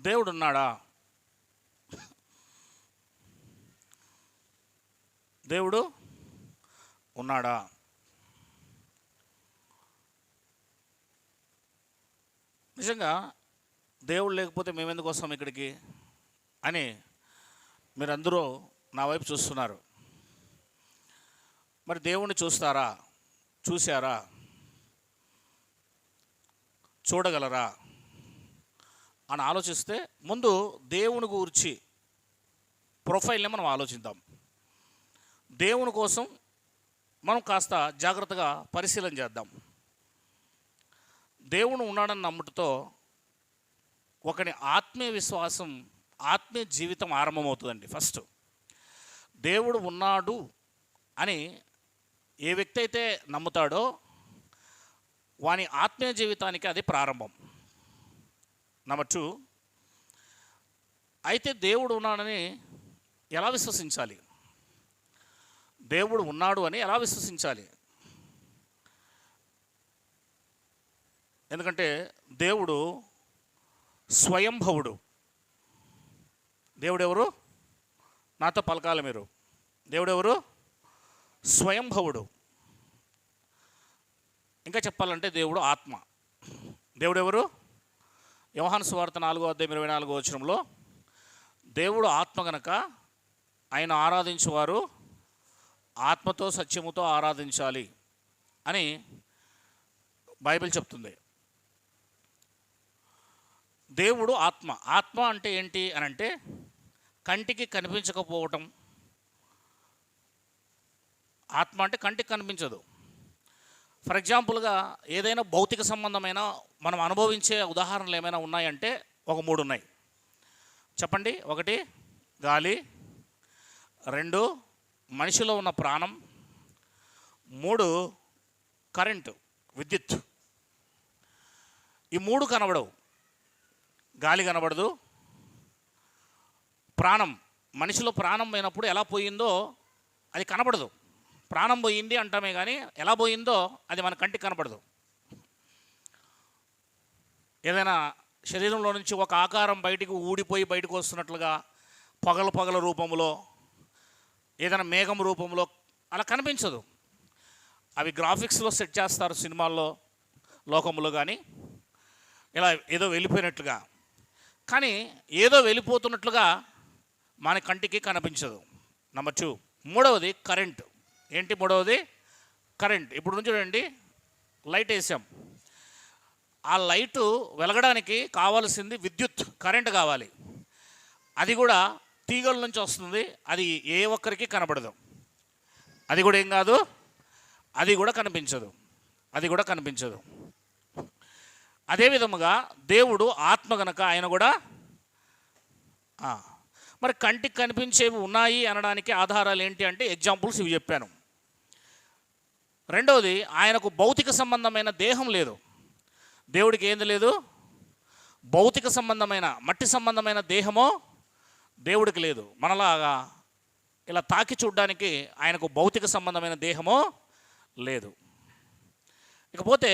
దేవుడు ఉన్నాడా? దేవుడు ఉన్నాడా? నిజంగా దేవుడు లేకపోతే మేము ఎందుకు వస్తాం ఇక్కడికి అని మీరందరూ నా వైపు చూస్తున్నారు. మరి దేవుణ్ణి చూస్తారా? చూశారా? చూడగలరా అని ఆలోచిస్తే ముందు దేవుని గురించి ప్రొఫైల్ని మనం ఆలోచిద్దాం. దేవుని కోసం మనం కాస్త జాగ్రత్తగా పరిశీలన చేద్దాం. దేవుడు ఉన్నాడని నమ్ముటతో ఒకని ఆత్మీయ విశ్వాసం, ఆత్మీయ జీవితం ఆరంభమవుతుందండి. ఫస్ట్ దేవుడు ఉన్నాడు అని ఏ వ్యక్తి అయితే నమ్ముతాడో వాని ఆత్మీయ జీవితానికి అది ప్రారంభం. నెంబర్ 2, అయితే దేవుడు ఉన్నాడని ఎలా విశ్వసించాలి? దేవుడు ఉన్నాడు అని ఎలా విశ్వసించాలి? ఎందుకంటే దేవుడు స్వయంభవుడు. దేవుడెవరు? నాతో పలకాలి మీరు. దేవుడెవరు? స్వయంభవుడు. ఇంకా చెప్పాలంటే దేవుడు ఆత్మ. దేవుడెవరు? యోహాను సువార్త 4:24 దేవుడు ఆత్మ గనక ఆయన ఆరాధించేవారు ఆత్మతో సత్యముతో ఆరాధించాలి అని బైబిల్ చెప్తుంది. దేవుడు ఆత్మ. ఆత్మ అంటే ఏంటి అని అంటే కంటికి కనిపించకపోవటం. ఆత్మ అంటే కంటికి కనిపించదు. ఫర్ ఎగ్జాంపుల్గా ఏదైనా భౌతిక సంబంధమైన మనం అనుభవించే ఉదాహరణలు ఏమైనా ఉన్నాయంటే ఒక 3 ఉన్నాయి. చెప్పండి. 1 గాలి, 2 మనిషిలో ఉన్న ప్రాణం, 3 కరెంటు, విద్యుత్. ఈ 3 కనబడవు. గాలి కనబడదు. ప్రాణం, మనిషిలో ప్రాణం పోయినప్పుడు ఎలా పోయిందో అది కనబడదు. ప్రాణం పోయింది అంటామే కానీ ఎలా పోయిందో అది మన కంటికి కనపడదు. ఏదైనా శరీరంలో నుంచి ఒక ఆకారం బయటికి ఊడిపోయి బయటకు వస్తున్నట్లుగా పగల రూపంలో, ఏదైనా మేఘం రూపంలో అలా కనిపించదు. అవి గ్రాఫిక్స్లో సెట్ చేస్తారు సినిమాల్లో, లోకంలో. కానీ ఇలా ఏదో వెళ్ళిపోయినట్లుగా, కానీ ఏదో వెళ్ళిపోతున్నట్లుగా మన కంటికి కనిపించదు. నెంబర్ 2. 3వది కరెంటు. ఏంటి 3వది? కరెంట్. ఇప్పుడు నుంచి చూడండి, లైట్ వేసాం. ఆ లైటు వెలగడానికి కావాల్సింది విద్యుత్, కరెంటు కావాలి. అది కూడా తీగల నుంచి వస్తుంది. అది ఏ ఒక్కరికి కనబడదు. అది కూడా ఏం కాదు, అది కూడా కనిపించదు. అదే విధముగా దేవుడు ఆత్మ గనక ఆయన కూడా మరి కంటికి కనిపించేవి ఉన్నాయి అనడానికి ఆధారాలు ఏంటి అంటే ఎగ్జాంపుల్స్ ఇవి చెప్పాను. 2వది ఆయనకు భౌతిక సంబంధమైన దేహం లేదు. దేవుడికి ఏంది లేదు? భౌతిక సంబంధమైన మట్టి సంబంధమైన దేహమో దేవుడికి లేదు. మనలాగా ఇలా తాకి చూడడానికి ఆయనకు భౌతిక సంబంధమైన దేహమో లేదు. ఇకపోతే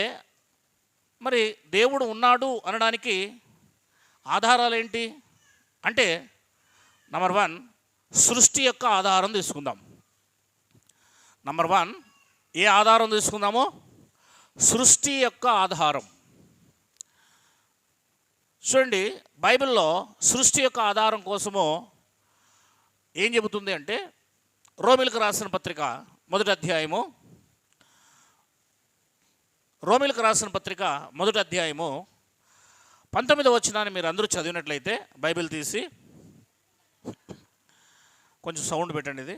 మరి దేవుడు ఉన్నాడు అనడానికి ఆధారాలు ఏంటి అంటే నెంబర్ 1 సృష్టి యొక్క ఆధారం తీసుకుందాం. నెంబర్ 1 ఏ ఆధారం తీసుకుందామో? సృష్టి యొక్క ఆధారం. చూడండి, బైబిల్లో సృష్టి యొక్క ఆధారం కోసము ఏం చెబుతుంది అంటే రోమిలకు రాసిన పత్రిక 1వ అధ్యాయము, రోమిలకు రాసిన పత్రిక 1వ అధ్యాయము 19వ వచనాన్ని మీరు అందరూ చదివినట్లయితే, బైబిల్ తీసి కొంచెం సౌండ్ పెట్టండి. ఇది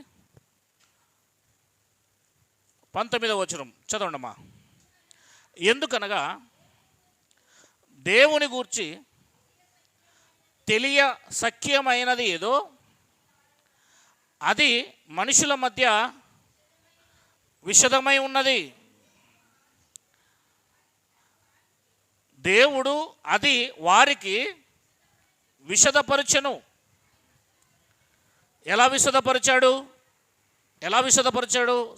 19వ వచనం చదవండమ్మా. ఎందుకనగా దేవుని గూర్చి తెలియ సఖ్యమైనది ఏదో అది మనుషుల మధ్య విషదమై ఉన్నది. దేవుడు అది వారికి విషదపరచెను. ఎలా విషదపరిచాడు?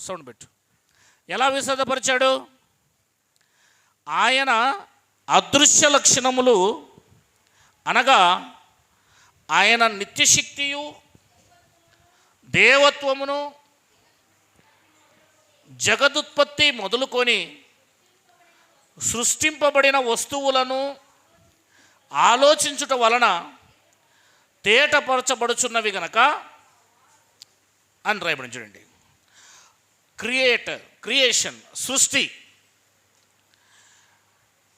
సౌండ్ పెట్టు. ఎలా విషదపరిచాడు? ఆయన అదృశ్య లక్షణములు అనగా ఆయన నిత్యశక్తియు దేవత్వమును జగదుత్పత్తి మొదలుకొని సృష్టింపబడిన వస్తువులను ఆలోచించుట వలన తేటపరచబడుచున్నవి గనక అని రాయబడి చూడండి. క్రియేషన్, సృష్టి.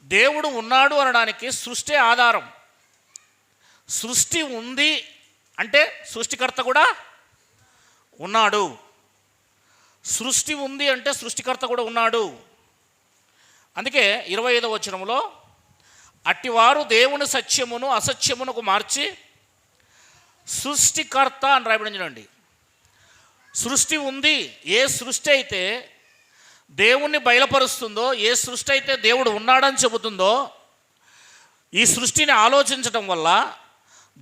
దేవుడు ఉన్నాడు అనడానికి సృష్టి ఆధారం. సృష్టి ఉంది అంటే సృష్టికర్త కూడా ఉన్నాడు. సృష్టి ఉంది అంటే సృష్టికర్త కూడా ఉన్నాడు. అందుకే 25వ వచనంలో అట్టివారు దేవుని సత్యమును అసత్యమునకు మార్చి సృష్టికర్త అని రాయబడించండి. సృష్టి ఉంది. ఏ సృష్టి అయితే దేవుణ్ణి బయలుపరుస్తుందో, ఏ సృష్టి అయితే దేవుడు ఉన్నాడని చెబుతుందో, ఈ సృష్టిని ఆలోచించటం వల్ల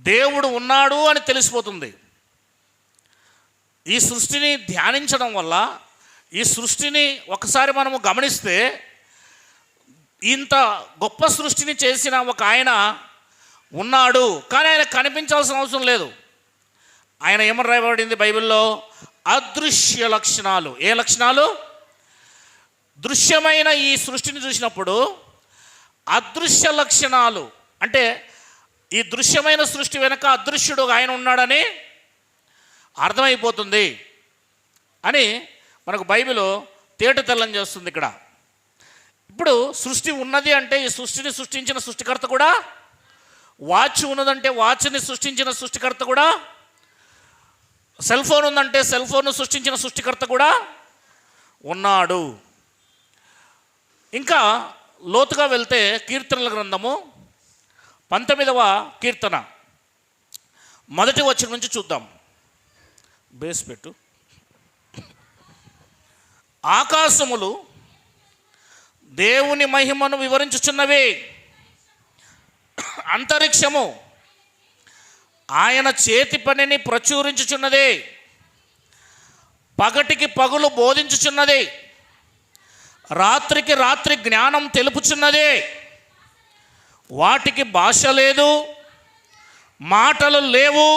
దేవుడు ఉన్నాడు అని తెలిసిపోతుంది. ఈ సృష్టిని ధ్యానించడం వల్ల, ఈ సృష్టిని ఒకసారి మనము గమనిస్తే, ఇంత గొప్ప సృష్టిని చేసిన ఒక ఆయన ఉన్నాడు, కానీ ఆయన కనిపించాల్సిన అవసరం లేదు. ఆయన ఏమని రాయబడింది బైబిల్లో? అదృశ్య లక్షణాలు. ఏ లక్షణాలు? దృశ్యమైన ఈ సృష్టిని చూసినప్పుడు అదృశ్య లక్షణాలు అంటే ఈ దృశ్యమైన సృష్టి వెనక అదృశ్యుడు ఆయన ఉన్నాడని అర్థమైపోతుంది అని మనకు బైబిల్ తేటతెల్లం చేస్తుంది. ఇక్కడ ఇప్పుడు సృష్టి ఉన్నది అంటే ఈ సృష్టిని సృష్టించిన సృష్టికర్త కూడా, వాచ్ ఉన్నదంటే వాచ్ని సృష్టించిన సృష్టికర్త కూడా, సెల్ ఫోన్ ఉందంటే సెల్ ఫోన్ను సృష్టించిన సృష్టికర్త కూడా ఉన్నాడు. ఇంకా లోతుగా వెళ్తే కీర్తనల గ్రంథము 19వ కీర్తన 1వ వచనం నుంచి చూద్దాం. బేస్ పెట్టు. ఆకాశములు దేవుని మహిమను వివరించుచున్నవే, అంతరిక్షము ఆయన చేతి పనిని ప్రచురించుచున్నదే, పగటికి పగులు బోధించుచున్నదే, రాత్రికి రాత్రి జ్ఞానం తెలుపుచున్నదే. వాటికి భాష లేదు, మాటలు లేవు,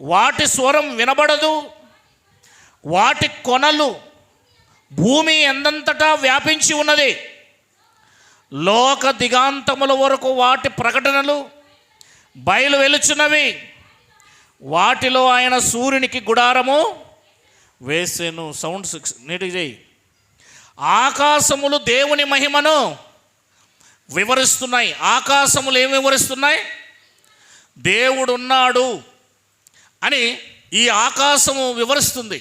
వాటి స్వరం వినబడదు. వాటి కొనలు భూమి ఎందంతటా వ్యాపించి ఉన్నది. లోక దిగాంతముల వరకు వాటి ప్రకటనలు బయలు వెలుచున్నవి. వాటిలో ఆయన సూర్యునికి గుడారము వేసెను. సౌండ్ 6 నీటికి చేయి. ఆకాశములు దేవుని మహిమను వివరిస్తున్నాయి. ఆకాశములు ఏమి వివరిస్తున్నాయి? దేవుడు ఉన్నాడు అని ఈ ఆకాశము వివరిస్తుంది,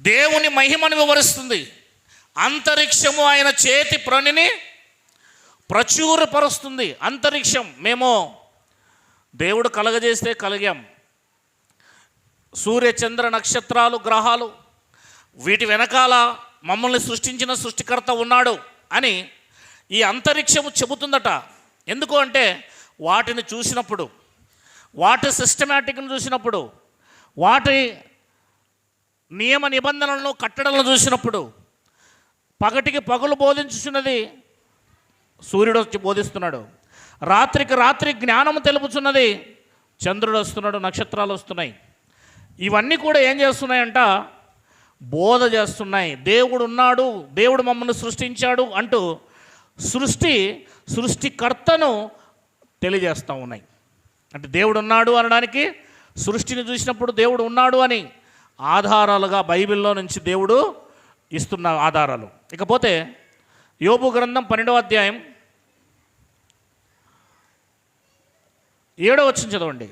దేవుని మహిమను వివరిస్తుంది. అంతరిక్షము ఆయన చేతి పనిని ప్రచురపరుస్తుంది. అంతరిక్షం మేము దేవుడు కలగజేస్తే కలిగాం. సూర్య చంద్ర నక్షత్రాలు గ్రహాలు వీటి వెనకాల మమ్మల్ని సృష్టించిన సృష్టికర్త ఉన్నాడు అని ఈ అంతరిక్షము చెబుతుందట. ఎందుకు అంటే వాటిని చూసినప్పుడు, వాటి సిస్టమేటిక్ను చూసినప్పుడు, వాటి నియమ నిబంధనలను కట్టడలను చూసినప్పుడు, పగటికి పగులు బోధించుచున్నది సూర్యుడు వచ్చి బోధిస్తున్నాడు, రాత్రికి రాత్రి జ్ఞానం తెలుపుచున్నది చంద్రుడు వస్తున్నాడు, నక్షత్రాలు వస్తున్నాయి. ఇవన్నీ కూడా ఏం చేస్తున్నాయంట? బోధ చేస్తున్నాయి. దేవుడు ఉన్నాడు, దేవుడు మమ్మల్ని సృష్టించాడు అంటూ సృష్టికర్తను తెలియజేస్తూ ఉన్నాయి. అంటే దేవుడు ఉన్నాడు అనడానికి సృష్టిని చూసినప్పుడు దేవుడు ఉన్నాడు అని ఆధారాలుగా బైబిల్లో నుంచి దేవుడు ఇస్తున్న ఆధారాలు. ఇకపోతే యోబు గ్రంథం 12వ అధ్యాయం 7వ వచనం చదవండి.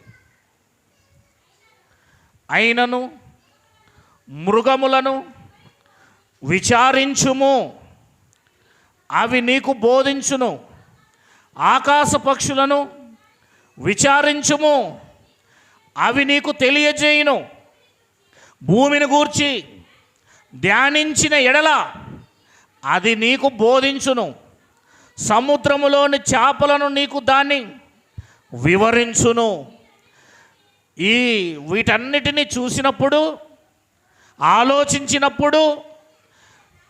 అయినను మృగములను విచారించుము, అవి నీకు బోధించును. ఆకాశ పక్షులను విచారించుము, అవి నీకు తెలియజేయును. భూమిని గూర్చి ధ్యానించిన ఎడల అది నీకు బోధించును. సముద్రములోని చేపలను నీకు దాన్ని వివరించును. వీటన్నిటిని చూసినప్పుడు, ఆలోచించినప్పుడు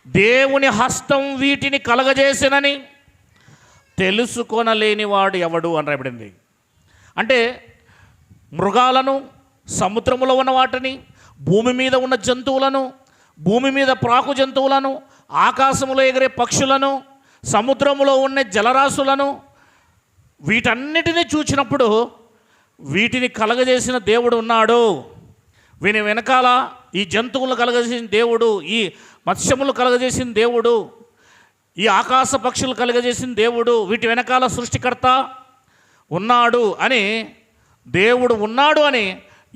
దేవుని హస్తం వీటిని కలగజేసినని తెలుసుకొనలేనివాడు ఎవడు అని రాయబడింది. అంటే మృగాలను, సముద్రములో ఉన్న వాటిని, భూమి మీద ఉన్న జంతువులను, భూమి మీద ప్రాకు జంతువులను, ఆకాశములో ఎగిరే పక్షులను, సముద్రములో ఉన్న జలరాశులను, వీటన్నిటినీ చూసినప్పుడు వీటిని కలగజేసిన దేవుడు ఉన్నాడు. వీని వెనకాల ఈ జంతువులను కలగజేసిన దేవుడు, ఈ మత్స్యములు కలగజేసిన దేవుడు, ఈ ఆకాశ పక్షులు కలగజేసిన దేవుడు, వీటి వెనకాల సృష్టికర్త ఉన్నాడు అని, దేవుడు ఉన్నాడు అని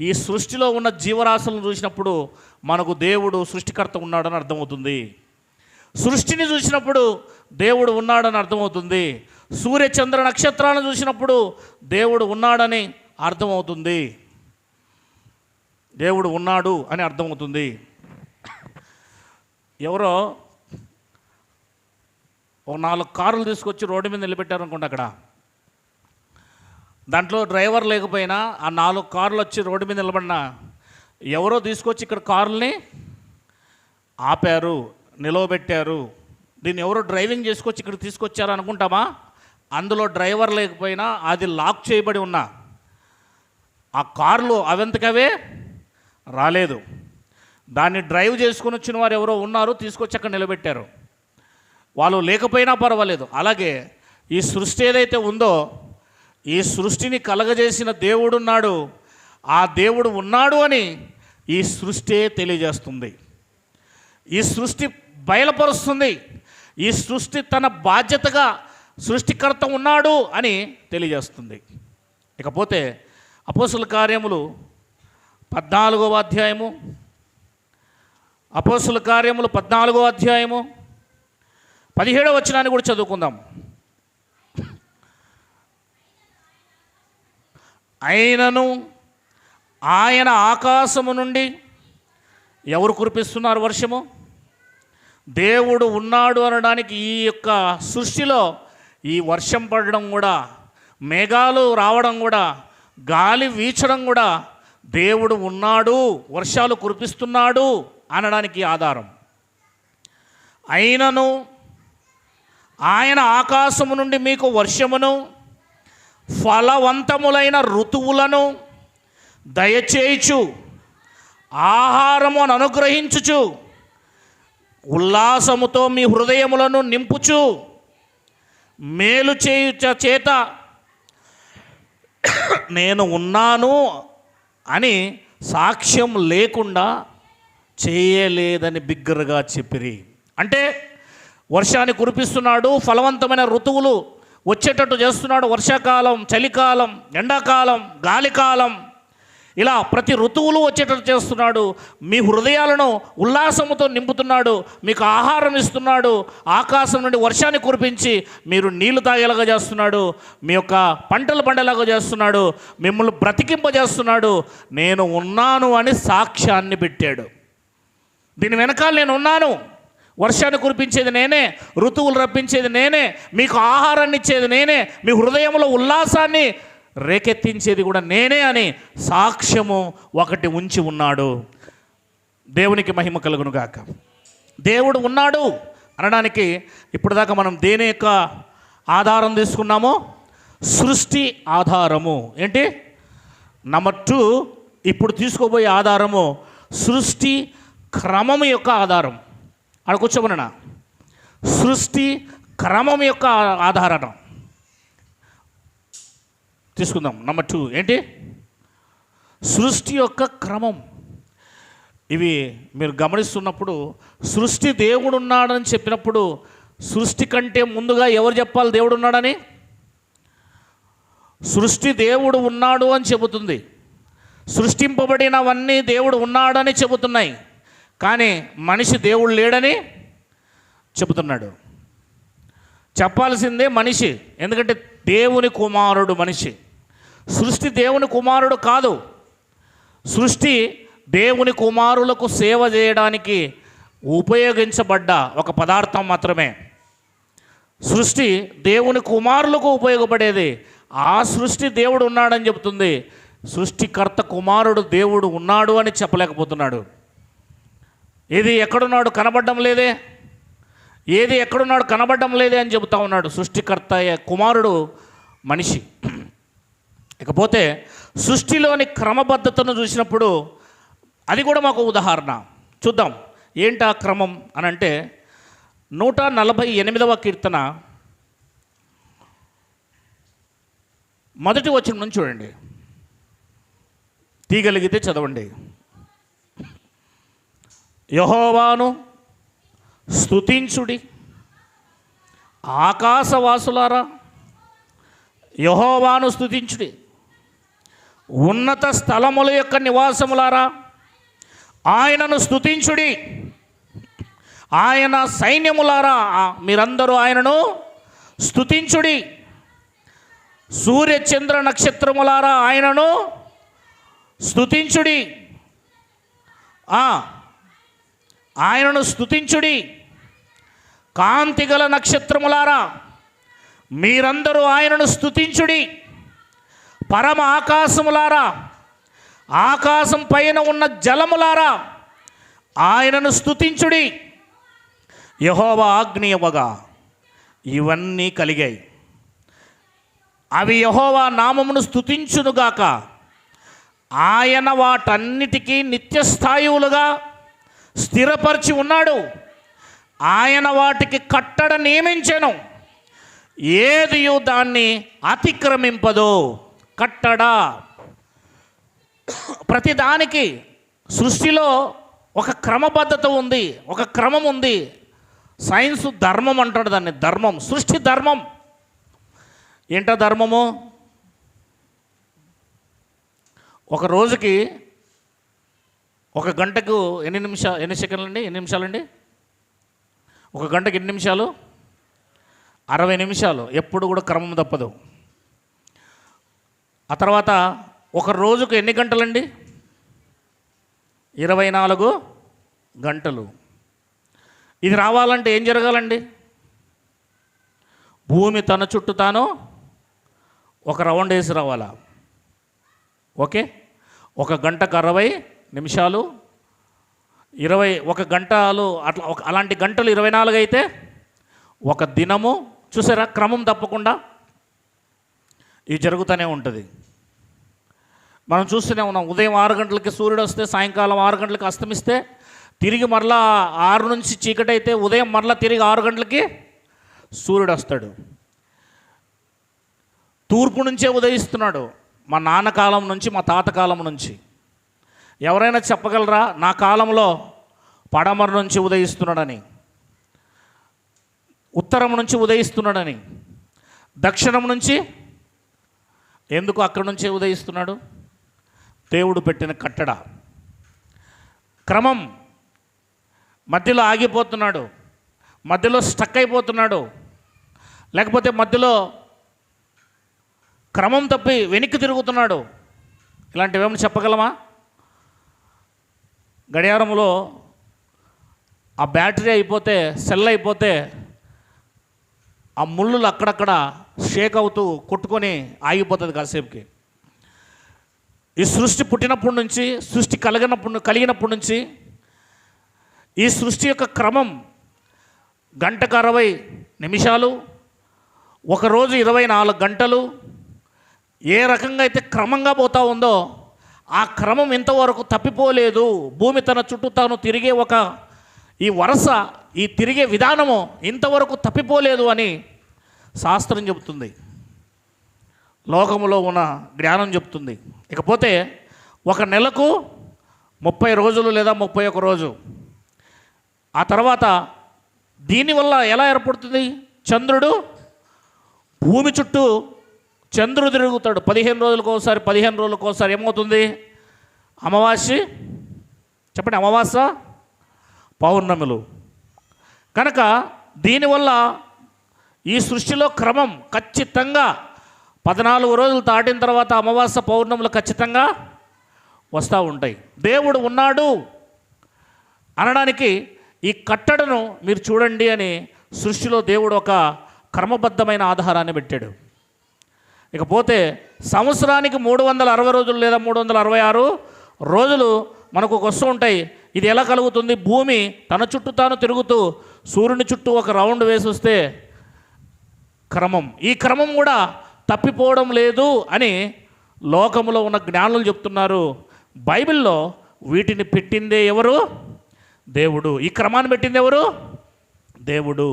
ఈ సృష్టిలో ఉన్న జీవరాశులను చూసినప్పుడు మనకు దేవుడు సృష్టికర్త ఉన్నాడని అర్థమవుతుంది. సృష్టిని చూసినప్పుడు దేవుడు ఉన్నాడని అర్థమవుతుంది. సూర్య చంద్ర నక్షత్రాలను చూసినప్పుడు దేవుడు ఉన్నాడని అర్థమవుతుంది. దేవుడు ఉన్నాడు అని అర్థమవుతుంది. ఎవరో ఓ 4 కార్లు తీసుకొచ్చి రోడ్డు మీద నిలబెట్టారు అనుకోండి. అక్కడ దాంట్లో డ్రైవర్ లేకపోయినా ఆ 4 కార్లు వచ్చి రోడ్డు మీద నిలబడినా ఎవరో తీసుకొచ్చి ఇక్కడ కార్లని ఆపారు, నిలవబెట్టారు, దీన్ని ఎవరో డ్రైవింగ్ చేసుకొచ్చి ఇక్కడ తీసుకొచ్చారు అనుకుంటామా? అందులో డ్రైవర్ లేకపోయినా అది లాక్ చేయబడి ఉన్నా ఆ కార్లు అవంతకవే రాలేదు. దాన్ని డ్రైవ్ చేసుకుని వచ్చిన వారు ఎవరో ఉన్నారు, తీసుకొచ్చి అక్కడ నిలబెట్టారు. వాళ్ళు లేకపోయినా పర్వాలేదు. అలాగే ఈ సృష్టి ఏదైతే ఉందో, ఈ సృష్టిని కలగజేసిన దేవుడున్నాడు. ఆ దేవుడు ఉన్నాడు అని ఈ సృష్టి తెలియజేస్తుంది. ఈ సృష్టి బయలుపరుస్తుంది. ఈ సృష్టి తన బాధ్యతగా సృష్టికర్త ఉన్నాడు అని తెలియజేస్తుంది. ఇకపోతే అపోస్తుల కార్యములు 14వ అధ్యాయము, అపోస్తుల కార్యములు 14వ అధ్యాయము 17వ వచనాన్ని కూడా చదువుకుందాం. అయినను ఆయన ఆకాశము నుండి ఎవరు కురిపిస్తున్నారు వర్షము? దేవుడు ఉన్నాడు అనడానికి ఈ యొక్క సృష్టిలో ఈ వర్షం పడడం కూడా, మేఘాలు రావడం కూడా, గాలి వీచడం కూడా దేవుడు ఉన్నాడు, వర్షాలు కురిపిస్తున్నాడు అనడానికి ఆధారం. అయినను ఆయన ఆకాశము నుండి మీకు వర్షమును, ఫలవంతములైన ఋతువులను దయచేయుచు, ఆహారమును అనుగ్రహించుచు, ఉల్లాసముతో మీ హృదయములను నింపుచు, మేలు చేయుట చేత నేను ఉన్నాను అని సాక్ష్యం లేకుండా చేయలేదని బిగ్గరగా చెప్పిరి. అంటే వర్షాన్ని కురిపిస్తున్నాడు, ఫలవంతమైన ఋతువులు వచ్చేటట్టు చేస్తున్నాడు. వర్షాకాలం, చలికాలం, ఎండాకాలం, గాలికాలం, ఇలా ప్రతి ఋతువులు వచ్చేటట్టు చేస్తున్నాడు. మీ హృదయాలను ఉల్లాసముతో నింపుతున్నాడు, మీకు ఆహారం ఇస్తున్నాడు, ఆకాశం నుండి వర్షాన్ని కురిపించి మీరు నీళ్లు తాగేలాగా చేస్తున్నాడు, మీ యొక్క పంటలు పండేలాగా చేస్తున్నాడు, మిమ్మల్ని బ్రతికింపజేస్తున్నాడు. నేను ఉన్నాను అని సాక్ష్యాన్ని పెట్టాడు. దీని వెనకాల నేను ఉన్నాను, వర్షాన్ని కురిపించేది నేనే, ఋతువులు రప్పించేది నేనే, మీకు ఆహారాన్ని ఇచ్చేది నేనే, మీ హృదయంలో ఉల్లాసాన్ని రేకెత్తించేది కూడా నేనే అని సాక్ష్యము ఒకటి ఉంచి ఉన్నాడు. దేవునికి మహిమ కలుగును గాక. దేవుడు ఉన్నాడు అనడానికి ఇప్పటిదాకా మనం దేని యొక్క ఆధారం తీసుకున్నామో? సృష్టి ఆధారము. ఏంటి? నంబర్ 2 ఇప్పుడు తీసుకోబోయే ఆధారము సృష్టి క్రమం యొక్క ఆధారం. అక్కడ కూర్చోమన్నా. సృష్టి క్రమం యొక్క ఆధారం తీసుకుందాం. నంబర్ 2 ఏంటి? సృష్టి యొక్క క్రమం. ఇవి మీరు గమనిస్తున్నప్పుడు సృష్టి దేవుడు ఉన్నాడని చెప్పినప్పుడు సృష్టి కంటే ముందుగా ఎవరు చెప్పాలి దేవుడు ఉన్నాడని? సృష్టి దేవుడు ఉన్నాడు అని చెబుతుంది. సృష్టింపబడినవన్నీ దేవుడు ఉన్నాడని చెబుతున్నాయి. కానీ మనిషి దేవుడు లేడని చెబుతున్నాడు. చెప్పాల్సిందే మనిషి, ఎందుకంటే దేవుని కుమారుడు మనిషి. సృష్టి దేవుని కుమారుడు కాదు. సృష్టి దేవుని కుమారులకు సేవ చేయడానికి ఉపయోగించబడ్డ ఒక పదార్థం మాత్రమే. సృష్టి దేవుని కుమారులకు ఉపయోగపడేది. ఆ సృష్టి దేవుడు ఉన్నాడని చెబుతుంది. సృష్టికర్త కుమారుడు దేవుడు ఉన్నాడు అని చెప్పలేకపోతున్నాడు. ఏది ఎక్కడున్నాడు కనబడడం లేదే, ఏది ఎక్కడున్నాడు కనబడడం లేదే అని చెబుతా ఉన్నాడు. సృష్టికర్త కుమారుడు మనిషి. ఇకపోతే సృష్టిలోని క్రమబద్ధతను చూసినప్పుడు అది కూడా మాకు ఉదాహరణ. చూద్దాం ఏంటా క్రమం అని అంటే 148వ కీర్తన మొదటి వచనం నుంచి చూడండి, తీయగలిగితే చదవండి. యెహోవాను స్తుతించుడి ఆకాశవాసులారా, యెహోవాను స్తుతించుడి ఉన్నత స్థలముల యొక్క నివాసములారా, ఆయనను స్తుతించుడి. ఆయన సైన్యములారా, మీరందరూ ఆయనను స్తుతించుడి. సూర్య చంద్ర నక్షత్రములారా, ఆయనను స్తుతించుడి. ఆయనను స్తుతించుడి. కాంతిగల నక్షత్రములారా, మీరందరూ ఆయనను స్తుతించుడి. పరమ ఆకాశములారా, ఆకాశం పైన ఉన్న జలములారా, ఆయనను స్తుతించుడి. యెహోవా ఆజ్ఞ ఇవ్వగా ఇవన్నీ కలిగాయి. అవి యెహోవా నామమును స్తుతించునుగాక. ఆయన వాటన్నిటికీ నిత్యస్థాయువులుగా స్థిరపరిచి ఉన్నాడు. ఆయన వాటికి కట్టడ నియమించెను, ఏదియు దాన్ని అతిక్రమింపదు. కట్టడ ప్రతిదానికి సృష్టిలో ఒక క్రమబద్ధత ఉంది, ఒక క్రమం ఉంది. సైన్స్ ధర్మం అంటాడు దాన్ని, ధర్మం, సృష్టి ధర్మం. ఏంటో ధర్మము? ఒక రోజుకి ఒక గంటకు ఎన్ని సెకండ్లు అండి? ఎన్ని నిమిషాలండి? ఒక గంటకి ఎన్ని నిమిషాలు? 60 నిమిషాలు. ఎప్పుడు కూడా క్రమం తప్పదు. ఆ తర్వాత ఒక రోజుకు ఎన్ని గంటలండి? 24 గంటలు. ఇది రావాలంటే ఏం జరగాలండి? భూమి తన చుట్టూ తాను ఒక రౌండ్ వేసి రావాలా? ఓకే, ఒక గంటకు 60 నిమిషాలు, 21 గంటలు, అట్లా అలాంటి గంటలు 24 అయితే ఒక దినము. చూసారా, క్రమం తప్పకుండా ఇది జరుగుతూనే ఉంటుంది. మనం చూస్తూనే ఉన్నాం. ఉదయం 6 గంటలకి సూర్యుడు వస్తే సాయంకాలం 6 గంటలకి అస్తమిస్తే, తిరిగి మరలా 6 నుంచి చీకటి అయితే ఉదయం మరలా తిరిగి 6 గంటలకి సూర్యుడు వస్తాడు. తూర్పు నుంచే ఉదయిస్తున్నాడు. మా నాన్న కాలం నుంచి, మా తాత కాలం నుంచి. ఎవరైనా చెప్పగలరా నా కాలంలో పడమర నుంచి ఉదయిస్తున్నాడని, ఉత్తరం నుంచి ఉదయిస్తున్నాడని, దక్షిణం నుంచి? ఎందుకు అక్కడి నుంచే ఉదయిస్తున్నాడు? దేవుడు పెట్టిన కట్టడ, క్రమం. మధ్యలో ఆగిపోతున్నాడు, మధ్యలో స్టక్ అయిపోతున్నాడు, లేకపోతే మధ్యలో క్రమం తప్పి వెనక్కి తిరుగుతున్నాడు. ఇలాంటివి ఏమైనా చెప్పగలమా? గడియారంలో ఆ బ్యాటరీ అయిపోతే, సెల్ అయిపోతే, ఆ ముళ్ళులు అక్కడక్కడ షేక్ అవుతూ కొట్టుకొని ఆగిపోతుంది కాసేపుకి. ఈ సృష్టి పుట్టినప్పటి నుంచి, సృష్టి కలిగినప్పటి నుంచి ఈ సృష్టి యొక్క క్రమం గంటకు 60 నిమిషాలు, ఒకరోజు 24 గంటలు. ఏ రకంగా అయితే క్రమంగా పోతూ ఉందో ఆ క్రమం ఇంతవరకు తప్పిపోలేదు. భూమి తన చుట్టూ తాను తిరిగే ఈ వరుస, ఈ తిరిగే విధానము ఇంతవరకు తప్పిపోలేదు అని శాస్త్రం చెబుతుంది, లోకములో ఉన్న జ్ఞానం చెప్తుంది. ఇకపోతే ఒక నెలకు 30 రోజులు లేదా 31 రోజు. ఆ తర్వాత దీనివల్ల ఎలా ఏర్పడుతుంది? చంద్రుడు భూమి చుట్టూ చంద్రుడు తిరుగుతాడు 15 రోజులకు ఒకసారి, 15 రోజులకు ఒకసారి. ఏమవుతుంది? అమావాస్య, చెప్పండి, అమావాస్య, పౌర్ణములు. కనుక దీనివల్ల ఈ సృష్టిలో క్రమం ఖచ్చితంగా 14 రోజులు దాటిన తర్వాత అమావాస్య పౌర్ణములు ఖచ్చితంగా వస్తూ ఉంటాయి. దేవుడు ఉన్నాడు అనడానికి ఈ కట్టడను మీరు చూడండి అని సృష్టిలో దేవుడు ఒక క్రమబద్ధమైన ఆధారాన్ని పెట్టాడు. ఇకపోతే సంవత్సరానికి 360 రోజులు లేదా 366 రోజులు మనకు వస్తూ ఉంటాయి. ఇది ఎలా కలుగుతుంది? భూమి తన చుట్టూ తాను తిరుగుతూ సూర్యుని చుట్టూ ఒక రౌండ్ వేసి వస్తే క్రమం. ఈ క్రమం కూడా తప్పిపోవడం లేదు అని లోకములో ఉన్న జ్ఞానులు చెప్తున్నారు, బైబిల్లో వీటిని పెట్టిందే ఎవరు? దేవుడు. ఈ క్రమాన్ని పెట్టింది ఎవరు? దేవుడు.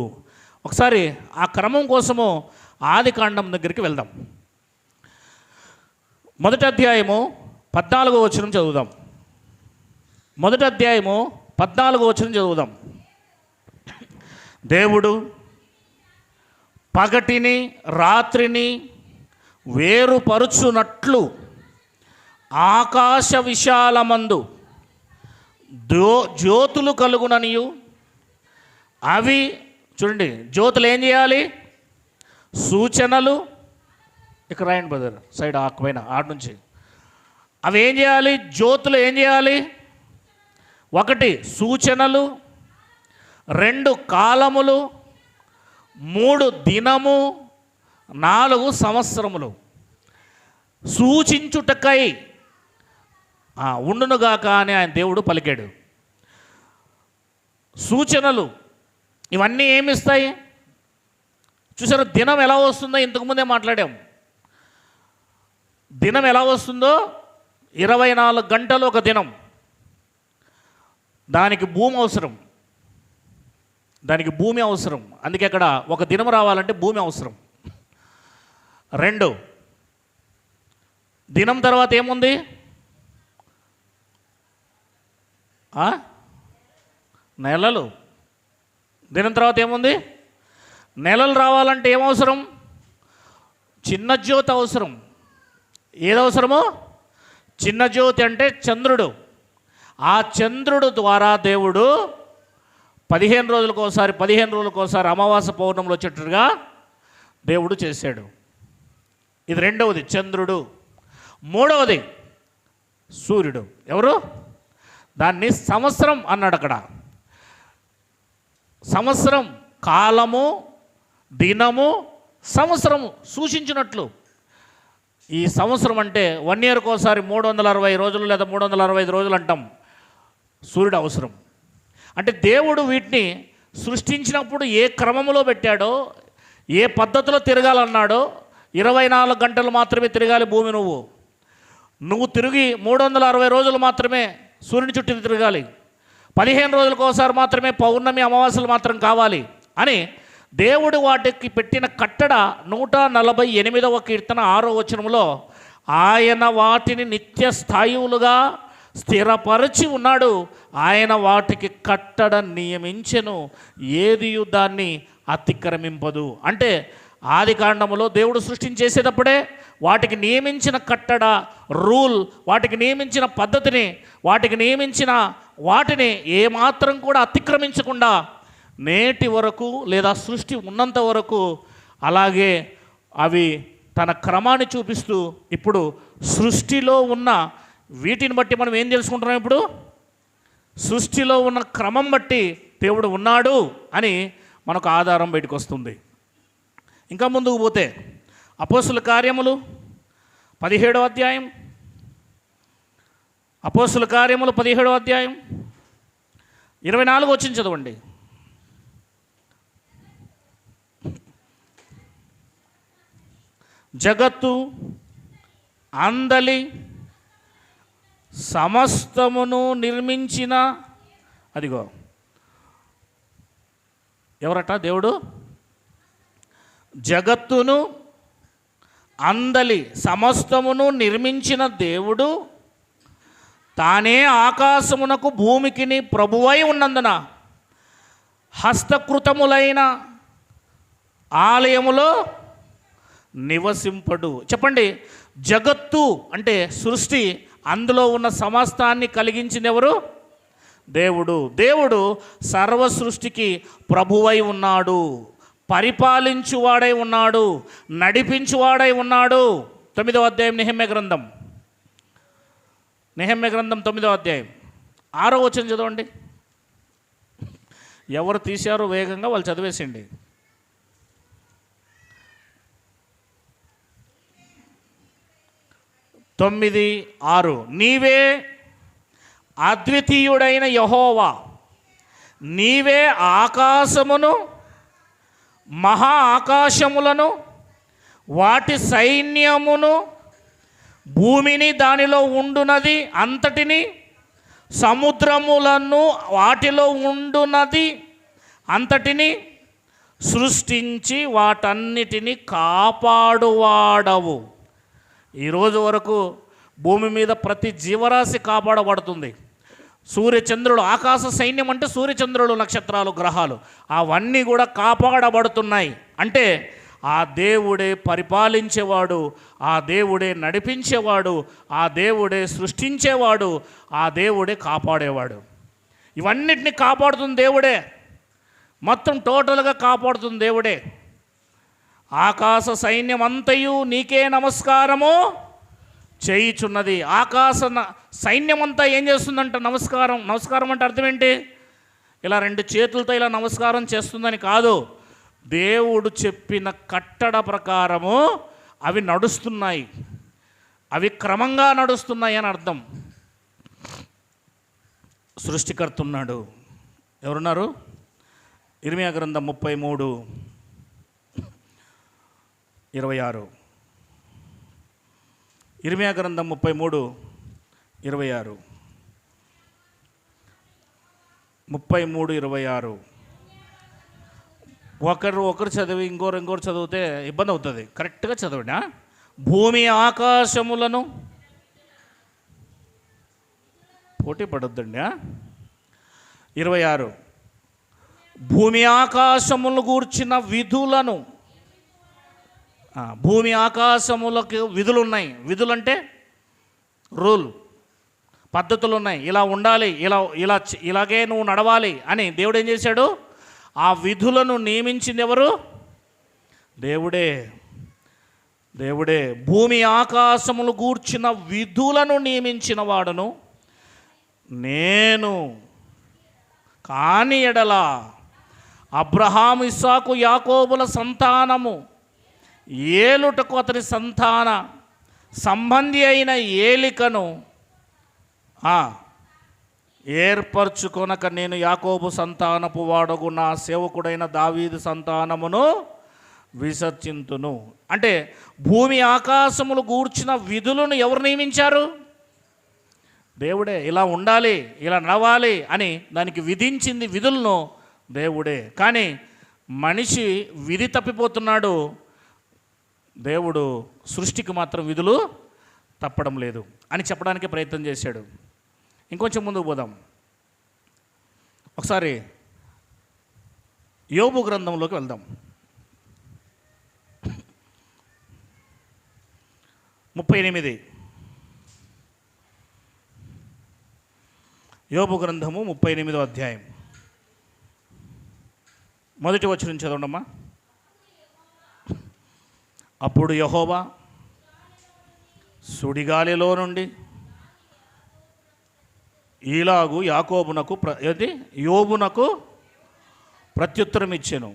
ఒకసారి ఆ క్రమం కోసము ఆదికాండం దగ్గరికి వెళ్దాం. మొదటి అధ్యాయము 14వ వచనం చదువుదాం. మొదటి అధ్యాయము 14వ వచనం చదువుదాం. దేవుడు పగటిని రాత్రిని వేరుపరుచునట్లు ఆకాశ విశాలమందు జ్యోతులు కలుగుననియు, అవి చూడండి, జ్యోతులు ఏం చేయాలి? సూచనలు. ఇక్కడ రాయండి బ్రదర్, సైడ్ ఆకుపైన ఆడ నుంచి. అవి ఏం చేయాలి? జ్యోతులు ఏం చేయాలి? 1 సూచనలు, 2 కాలములు, 3 దినము, 4 సంవత్సరములు సూచించుటకై ఉండునుగాక అని ఆయన దేవుడు పలికాడు. సూచనలు ఇవన్నీ ఏమిస్తాయి? చూసారా, దినం ఎలా వస్తుందో ఇంతకుముందే మాట్లాడాం. దినం ఎలా వస్తుందో, 24 గంటలు ఒక దినం. దానికి భూమి అవసరం, దానికి భూమి అవసరం. అందుకే అక్కడ ఒక దినం రావాలంటే భూమి అవసరం. 2 దినం తర్వాత ఏముంది? నెలలు. దినం తర్వాత ఏముంది? నెలలు రావాలంటే ఏమవసరం? చిన్న జ్యోతి అవసరం. ఏదవసరమో? చిన్న జ్యోతి అంటే చంద్రుడు. ఆ చంద్రుడు ద్వారా దేవుడు 15 రోజులకోసారి అమావాస్య పౌర్ణములు వచ్చేట్టుగా దేవుడు చేశాడు. ఇది 2వది చంద్రుడు. 3వది సూర్యుడు. ఎవరు? దాన్ని సంవత్సరం అన్నాడు అక్కడ. సంవత్సరం కాలము, దినము, సంవత్సరము సూచించినట్లు. ఈ సంవత్సరం అంటే 1 ఇయర్కి ఒకసారి 360 రోజులు లేదా 365 రోజులు అంటాం. సూర్యుడు అవసరం. అంటే దేవుడు వీటిని సృష్టించినప్పుడు ఏ క్రమంలో పెట్టాడో, ఏ పద్ధతిలో తిరగాలన్నాడో, 24 గంటలు మాత్రమే తిరగాలి భూమి. నువ్వు తిరిగి 360 రోజులు మాత్రమే సూర్యుని చుట్టూ తిరగాలి. 15 రోజులకు ఒకసారి మాత్రమే పౌర్ణమి అమావాస్యలు మాత్రం కావాలి అని దేవుడు వాటికి పెట్టిన కట్టడ 148వ కీర్తన 6వ వచనంలో ఆయన వాటిని నిత్య స్థాయువులుగా స్థిరపరచి ఉన్నాడు. ఆయన వాటికి కట్టడ నియమించెను, ఏదియు దాన్ని అతిక్రమింపదు. అంటే ఆదికాండములో దేవుడు సృష్టించేసేటప్పుడే వాటికి నియమించిన కట్టడ, రూల్, వాటికి నియమించిన పద్ధతిని, వాటికి నియమించిన వాటిని ఏమాత్రం కూడా అతిక్రమించకుండా నేటి వరకు లేదా సృష్టి ఉన్నంత వరకు అలాగే అవి తన క్రమాన్ని చూపిస్తూ, ఇప్పుడు సృష్టిలో ఉన్న వీటిని బట్టి మనం ఏం తెలుసుకుంటున్నాం? ఇప్పుడు సృష్టిలో ఉన్న క్రమం బట్టి దేవుడు ఉన్నాడు అని మనకు ఆధారం బయటకు వస్తుంది. ఇంకా ముందుకు పోతే అపోస్తుల కార్యములు 17వ అధ్యాయం, అపోస్తుల కార్యములు 17వ అధ్యాయం 24 వచ్చింది చదవండి. జగత్తు అందలి సమస్తమును నిర్మించిన, అదిగో ఎవరట? దేవుడు. జగత్తును అందలి సమస్తమును నిర్మించిన దేవుడు తానే ఆకాశమునకు భూమికిని ప్రభువై ఉన్నందున హస్తకృతములైన ఆలయములో నివసింపడు. చెప్పండి, జగత్తు అంటే సృష్టి, అందులో ఉన్న సమస్తాన్ని కలిగించింది ఎవరు? దేవుడు. దేవుడు సర్వ సృష్టికి ప్రభువై ఉన్నాడు, పరిపాలించువాడై ఉన్నాడు, నడిపించువాడై ఉన్నాడు. 9వ అధ్యాయం నెహెమ్యా గ్రంథం, నెహెమ్యా గ్రంథం 9వ అధ్యాయం 6వ వచనం చదవండి. ఎవరు తీశారో వేగంగా వాళ్ళు చదివేసిండి. 9:6 నీవే అద్వితీయుడైన యెహోవా, నీవే ఆకాశమును మహా ఆకాశములను వాటి సైన్యమును భూమిని దానిలో ఉండునది అంతటిని, సముద్రములను వాటిలో ఉండునది అంతటిని సృష్టించి వాటన్నిటిని కాపాడువాడవు. ఈరోజు వరకు భూమి మీద ప్రతి జీవరాశి కాపాడబడుతుంది. సూర్యచంద్రుడు, ఆకాశ సైన్యం అంటే సూర్యచంద్రుడు, నక్షత్రాలు, గ్రహాలు అవన్నీ కూడా కాపాడబడుతున్నాయి. అంటే ఆ దేవుడే పరిపాలించేవాడు, ఆ దేవుడే నడిపించేవాడు, ఆ దేవుడే సృష్టించేవాడు, ఆ దేవుడే కాపాడేవాడు. ఇవన్నిటిని కాపాడుతుంది దేవుడే, మొత్తం టోటల్గా కాపాడుతుంది దేవుడే. ఆకాశ సైన్యం అంతయు నీకే నమస్కారము చేయుచున్నది. ఆకాశ సైన్యం అంతా ఏం చేస్తుందంట? నమస్కారం. నమస్కారం అంటే అర్థం ఏంటి? ఇలా 2 చేతులతో ఇలా నమస్కారం చేస్తుందని కాదు. దేవుడు చెప్పిన కట్టడ ప్రకారము అవి నడుస్తున్నాయి, అవి క్రమంగా నడుస్తున్నాయి అని అర్థం. సృష్టికర్త ఉన్నాడు. ఎవరున్నారు? ఇర్మియా గ్రంథం 33:26. ఇర్మియా గ్రంథం 33:26. 33:26. ఒకరు చదివి ఇంకోరు చదివితే ఇబ్బంది అవుతుంది. కరెక్ట్గా చదవండి. భూమి ఆకాశములను పోటీ పడొద్దండి. 26. భూమి ఆకాశములను గూర్చిన విధులను. భూమి ఆకాశములకు విధులు ఉన్నాయి. విధులు అంటే రూల్, పద్ధతులు ఉన్నాయి. ఇలా ఉండాలి, ఇలాగే నువ్వు నడవాలి అని దేవుడు ఏం చేశాడు? ఆ విధులను నియమించింది ఎవరు? దేవుడే. భూమి ఆకాశములు గూర్చిన విధులను నియమించిన వాడును నేను. కాని ఎడల అబ్రహాము, ఇస్సాకు, యాకోబుల సంతానము ఏలుటకు అతని సంతాన సంబంధి అయిన ఏలికను ఏర్పరచుకొనక నేను యాకోబు సంతానపు వాడగు నా సేవకుడైన దావీదు సంతానమును విసర్జింతును. అంటే భూమి ఆకాశములు గూర్చిన విధులను ఎవరు నియమించారు? దేవుడే. ఇలా ఉండాలి, ఇలా నడవాలి అని దానికి విధించింది విధులను దేవుడే. కానీ మనిషి విధి తప్పిపోతున్నాడు. దేవుడు సృష్టికి మాత్రం విధులు తప్పడం లేదు అని చెప్పడానికి ప్రయత్నం చేశాడు. ఇంకొంచెం ముందుకు పోదాం. ఒకసారి యోబు గ్రంథంలోకి వెళ్దాం. 38. యోబు గ్రంథము 38వ అధ్యాయం మొదటి వచనం చదవండమ్మా. అప్పుడు యెహోవా సుడిగాలిలో నుండి ఈలాగు యోబునకు ప్రత్యుత్తరం ఇచ్చెను.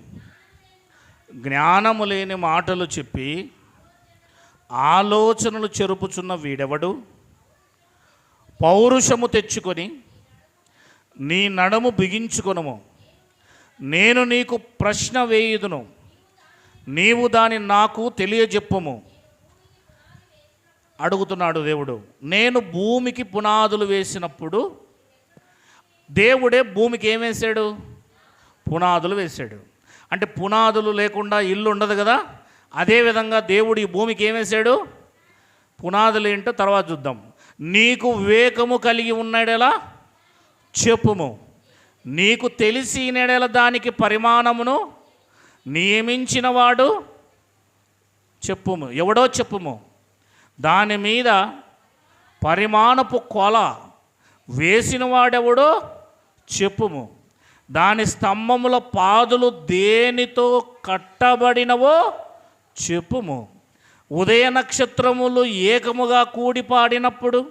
జ్ఞానము లేని మాటలు చెప్పి ఆలోచనలు చెరుపుచున్న వీడెవడు? పౌరుషము తెచ్చుకొని నీ నడుము బిగించుకొనుము. నేను నీకు ప్రశ్న వేయుదును, నీవు దాని నాకు తెలియజెప్పుము. అడుగుతున్నాడు దేవుడు. నేను భూమికి పునాదులు వేసినప్పుడు దేవుడే భూమికి ఏం వేశాడు? పునాదులు వేశాడు. అంటే పునాదులు లేకుండా ఇల్లు ఉండదు కదా. అదేవిధంగా దేవుడు ఈ భూమికి ఏం వేశాడు? పునాదులు ఏంటో తర్వాత చూద్దాం. నీకు వివేకము కలిగి ఉన్నాడేలా చెప్పుము, నీకు తెలిసినడేలా దానికి పరిమాణమును నియమించినవాడు చెప్పుము. ఎవడో చెప్పుము. దాని మీద పరిమాణపు కొల వేసిన వాడెవడో చెప్పుము. దాని స్తంభముల పాదులు దేనితో కట్టబడినవో చెప్పుము. ఉదయ నక్షత్రములు ఏకముగా కూడి పాడినప్పుడు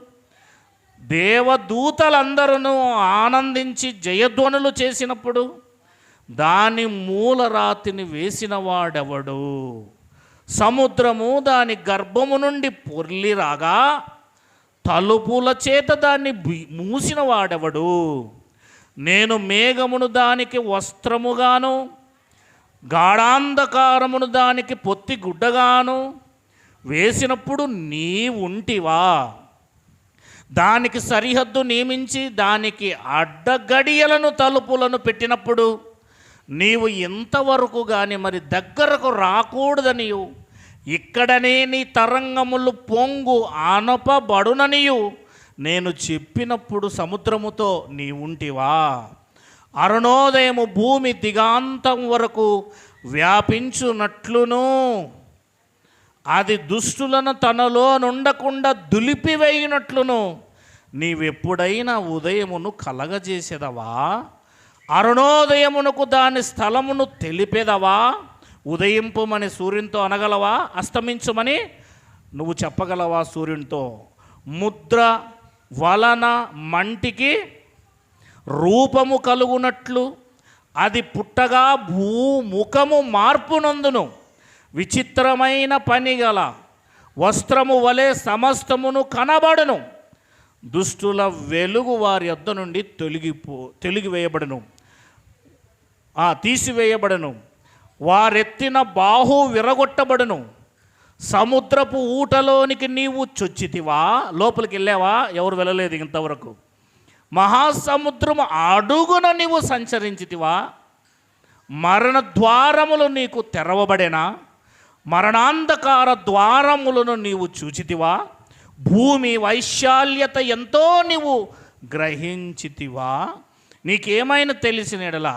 దేవదూతలందరూ ఆనందించి జయధ్వనులు చేసినప్పుడు దాని మూలరాతిని వేసిన వాడెవడు? సముద్రము దాని గర్భము నుండి పొర్లి రాగా తలుపుల చేత దాన్ని మూసిన వాడెవడు? నేను మేఘమును దానికి వస్త్రముగాను గాఢాంధకారమును దానికి పొత్తి గుడ్డగాను వేసినప్పుడు నీ ఉంటివా? దానికి సరిహద్దు నియమించి దానికి అడ్డగడియలను తలుపులను పెట్టినప్పుడు నీవు ఇంతవరకు కానీ మరి దగ్గరకు రాకూడదనియు, ఇక్కడనే నీ తరంగములు పొంగు ఆనపబడుననియు నేను చెప్పినప్పుడు సముద్రముతో నీ ఉంటివా? అరుణోదయము భూమి దిగాంతం వరకు వ్యాపించునట్లును అది దుష్టులను తనలో నుండకుండా దులిపివేయునట్లును నీవెప్పుడైనా ఉదయమును కలగజేసేదవా? అరుణోదయమునకు దాని స్థలమును తెలిపేదవా? ఉదయింపుమని సూర్యునితో అనగలవా? అస్తమించుమని నువ్వు చెప్పగలవా సూర్యునితో? ముద్ర వలన మంటికి రూపము కలుగునట్లు అది పుట్టగా భూముఖము మార్పునందును. విచిత్రమైన పని గల వస్త్రము వలె సమస్తమును కనబడును. దుష్టుల వెలుగు వారి యొద్ద నుండి తొలగివేయబడును, తీసివేయబడును. వారెత్తిన బాహు విరగొట్టబడును. సముద్రపు ఊటలోనికి నీవు చొచ్చితివా? లోపలికి వెళ్ళావా? ఎవరు వెళ్ళలేదు ఇంతవరకు. మహాసముద్రము అడుగున నీవు సంచరించితివా? మరణ ద్వారములు నీకు తెరవబడేనా? మరణాంధకార ద్వారములను నీవు చూచితివా? భూమి వైశాల్యత ఎంతో నీవు గ్రహించితివా? నీకేమైనా తెలిసిన ఎడలా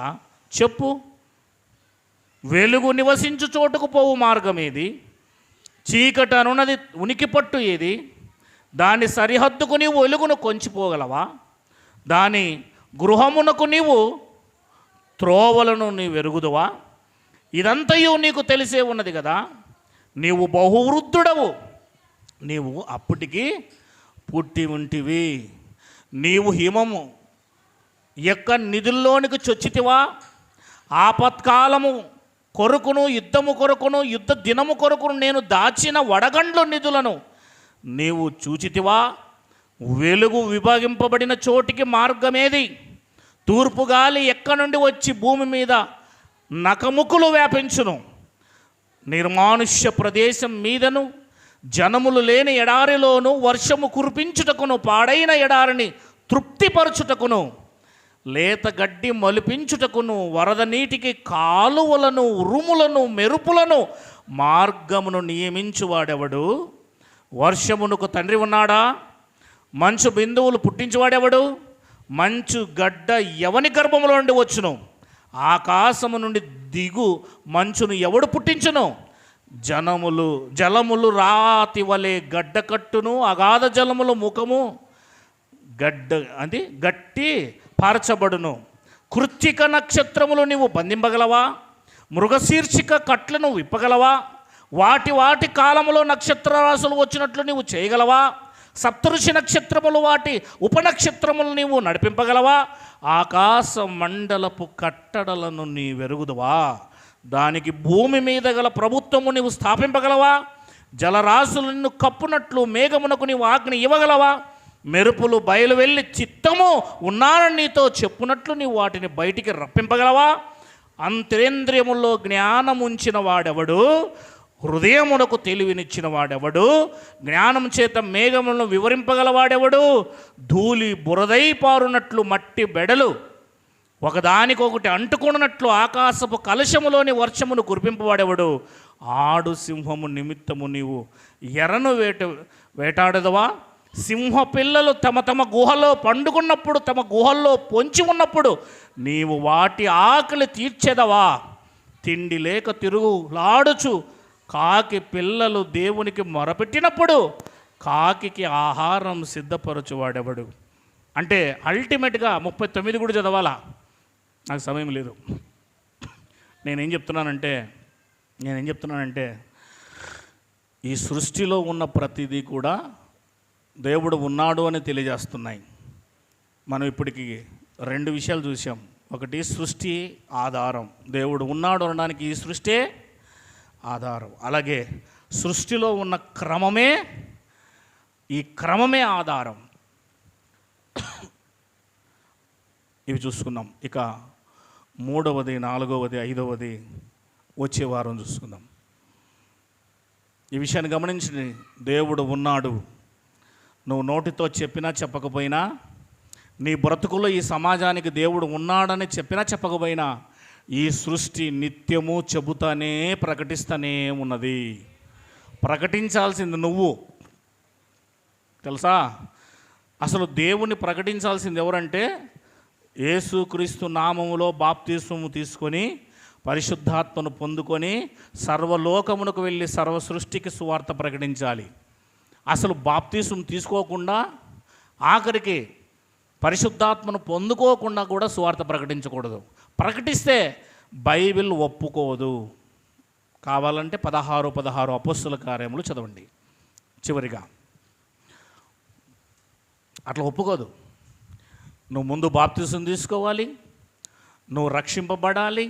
చెప్పు. వెలుగు నివసించు చోటుకు పోవు మార్గం ఏది? చీకటి అనున్నది ఉనికి పట్టు ఏది? దాని సరిహద్దుకు నీవు వెలుగును కొంచిపోగలవా? దాని గృహమునకు నీవు త్రోవలను నీవు ఎరుగుదువా? ఇదంతయు నీకు తెలిసే ఉన్నది కదా. నీవు బహువృద్ధుడవు, నీవు అప్పటికి పుట్టి ఉంటివి. నీవు హిమము యొక్క నిధుల్లోనికి చొచ్చితివా? ఆపత్కాలము కొరకును యుద్ధము కొరకును యుద్ధ దినము కొరకును నేను దాచిన వడగండ్ల నిధులను నీవు చూచితివా? వెలుగు విభాగింపబడిన చోటికి మార్గమేది? తూర్పు గాలి ఎక్క నుండి వచ్చి భూమి మీద నకముకులు వ్యాపించును. నిర్మానుష్య ప్రదేశం మీదను జనములు లేని ఎడారిలోను వర్షము కురిపించుటకును పాడైన ఎడారిని తృప్తిపరచుటకును లేత గడ్డి మొలిపించుటకును వరద నీటికి కాలువలను ఉరుములను మెరుపులను మార్గమును నియమించువాడెవడు? వర్షమునకు తండ్రి ఉన్నాడా? మంచు బిందువులు పుట్టించువాడెవడు? మంచు గడ్డ ఎవని గర్భములో నుండి వచ్చును? ఆకాశము నుండి దిగు మంచును ఎవడు పుట్టించును? జలములు రాతి వలె గడ్డ కట్టును, అగాధ జలములు ముఖము గట్టి పార్చబడును. కృత్తిక నక్షత్రములు నీవు బంధింపగలవా? మృగశీర్షిక కట్లను విప్పగలవా? వాటి కాలములో నక్షత్ర రాశులు వచ్చినట్లు నీవు చేయగలవా? సప్తఋషి నక్షత్రములు వాటి ఉపనక్షత్రములు నీవు నడిపింపగలవా? ఆకాశ మండలపు కట్టడలను నీ వెరుగుదువా? దానికి భూమి మీద గల ప్రభుత్వము నీవు స్థాపింపగలవా? జలరాశులు నిన్ను కప్పునట్లు మేఘమునకు నీవు ఆజ్ఞ ఇవ్వగలవా? మెరుపులు బయలు వెళ్ళి చిత్తము ఉన్నానని నీతో చెప్పునట్లు నీవు వాటిని బయటికి రప్పింపగలవా? అంతరేంద్రియముల్లో జ్ఞానముంచిన వాడెవడు? హృదయమునకు తెలివినిచ్చిన వాడెవడు? జ్ఞానం చేత మేఘములను వివరింపగలవాడెవడు? ధూళి బురదై పారునట్లు మట్టి బెడలు ఒకదానికొకటి అంటుకున్నట్లు ఆకాశపు కలశములోని వర్షమును కురిపింపవాడెవడు? ఆడు సింహము నిమిత్తము నీవు ఎరను వేటాడదవా? సింహ పిల్లలు తమ గుహలో పండుకున్నప్పుడు తమ గుహల్లో పొంచి ఉన్నప్పుడు నీవు వాటి ఆకలి తీర్చెదవా? తిండి లేక తిరుగులాడుచు కాకి పిల్లలు దేవునికి మొరపెట్టినప్పుడు కాకికి ఆహారం సిద్ధపరచువాడెవడు? అంటే అల్టిమేట్గా 39 కూడా చదవాలా, నాకు సమయం లేదు. నేనేం చెప్తున్నానంటే ఈ సృష్టిలో ఉన్న ప్రతిదీ కూడా దేవుడు ఉన్నాడు అని తెలియజేస్తున్నాయి. మనం ఇప్పటికి 2 విషయాలు చూసాం. ఒకటి సృష్టి ఆధారం, దేవుడు ఉన్నాడు అనడానికి ఈ సృష్టి ఆధారం. అలాగే సృష్టిలో ఉన్న క్రమమే ఆధారం. ఇవి చూసుకుందాం. ఇక 3వది 4వది 5వది వచ్చే వారం చూసుకుందాం. ఈ విషయాన్ని గమనించండి. దేవుడు ఉన్నాడు. నువ్వు నోటితో చెప్పినా చెప్పకపోయినా, నీ బ్రతుకులో ఈ సమాజానికి దేవుడు ఉన్నాడని చెప్పినా చెప్పకపోయినా, ఈ సృష్టి నిత్యము చెబుతానే ప్రకటిస్తూనే ఉన్నది. ప్రకటించాల్సింది నువ్వు. తెలుసా? అసలు దేవుని ప్రకటించాల్సింది ఎవరంటే, యేసుక్రీస్తు నామములో బాప్తిస్మము తీసుకొని పరిశుద్ధాత్మను పొందుకొని సర్వలోకమునకు వెళ్ళి సర్వ సృష్టికి సువార్త ప్రకటించాలి. అసలు బాప్తిస్మం తీసుకోకుండా, ఆఖరికి పరిశుద్ధాత్మను పొందుకోకుండా కూడా సువార్త ప్రకటించకూడదు. ప్రకటిస్తే బైబిల్ ఒప్పుకోదు. కావాలంటే 16 అపోస్తల కార్యములు చదవండి. చివరిగా అట్లా ఒప్పుకోదు. నువ్వు ముందు బాప్తిసం తీసుకోవాలి, నువ్వు రక్షింపబడాలి,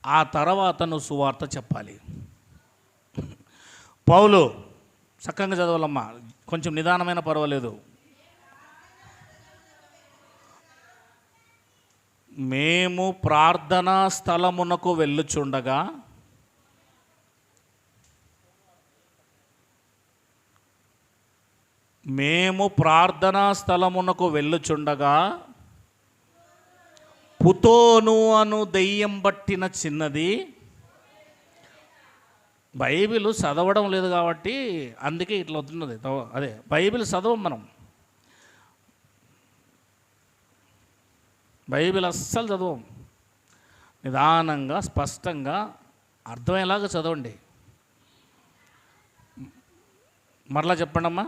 ఆ తర్వాత నువ్వు సువార్త చెప్పాలి. పౌలు చక్కగా చదవాలమ్మా, కొంచెం నిదానమైన పర్వాలేదు. మేము ప్రార్థనా స్థలమునకు వెళ్ళుచుండగా పుతోను అను దెయ్యం పట్టిన చిన్నది. బైబిల్ చదవడం లేదు కాబట్టి అందుకే ఇట్లా అవుతున్నది. అదే బైబిల్ చదవం మనం. బైబిల్ అస్సలు చదవం. నిదానంగా స్పష్టంగా అర్థమయ్యేలాగా చదవండి. మరలా చెప్పండి అమ్మా.